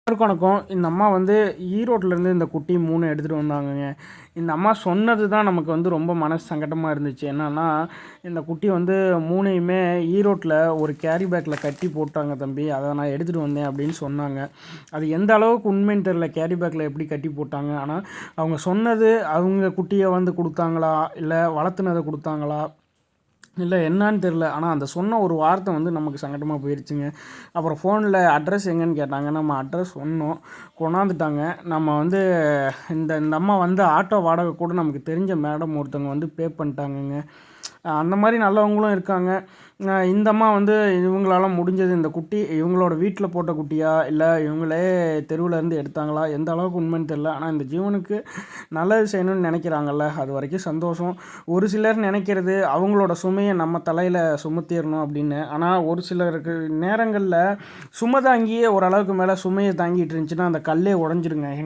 எல்லாருக்கும் வணக்கம். இந்த அம்மா வந்து ஈரோட்டிலேருந்து இந்த குட்டி 3 எடுத்துகிட்டு வந்தாங்கங்க. இந்த அம்மா சொன்னது தான் நமக்கு வந்து ரொம்ப மனசு சங்கடமாக இருந்துச்சு. என்னன்னா, இந்த குட்டி வந்து 3யுமே ஈரோட்டில் ஒரு கேரி பேக்கில் கட்டி போட்டாங்க தம்பி. அதை நான் எடுத்துகிட்டு வந்தேன் அப்படின்னு சொன்னாங்க. அது எந்த அளவுக்கு உண்மைன்னு தெரில. கேரி பேக்கில் எப்படி கட்டி போட்டாங்க. ஆனால் அவங்க சொன்னது அவங்க குட்டியை வந்து கொடுத்தாங்களா, இல்லை வளர்த்துனதை கொடுத்தாங்களா, இல்லை என்னான்னு தெரில. ஆனால் அந்த சொன்ன ஒரு வார்த்தை வந்து நமக்கு சங்கடமாக போயிடுச்சுங்க. அப்புறம் ஃபோனில் அட்ரஸ் எங்கேன்னு கேட்டாங்க. நம்ம அட்ரஸ் சொன்னோம், கொண்டாந்துட்டாங்க. நம்ம வந்து இந்த இந்த அம்மா வந்து ஆட்டோ வாடகை கூட நமக்கு தெரிஞ்ச மேடம் ஒருத்தவங்க வந்து பே பண்ணிட்டாங்கங்க. அந்த மாதிரி நல்லவங்களும் இருக்காங்க. இந்த அம்மா வந்து இவங்களால முடிஞ்சது இந்த குட்டி இவங்களோட வீட்டில் போட்ட குட்டியா, இல்லை இவங்களே தெருவில் இருந்து எடுத்தாங்களா, எந்த அளவுக்கு உண்மைன்னு தெரில. ஆனால் இந்த ஜீவனுக்கு நல்லது செய்யணும்னு நினைக்கிறாங்கல்ல, அது வரைக்கும் சந்தோஷம். ஒரு சிலர் நினைக்கிறது அவங்களோட சுமையை நம்ம தலையில் சுமத்திடணும் அப்படின்னு. ஆனால் ஒரு சிலருக்கு நேரங்களில் சுமை தாங்கியே ஓரளவுக்கு மேலே சுமையை தாங்கிட்டு இருந்துச்சுன்னா அந்த கல்லே உடஞ்சிருங்க.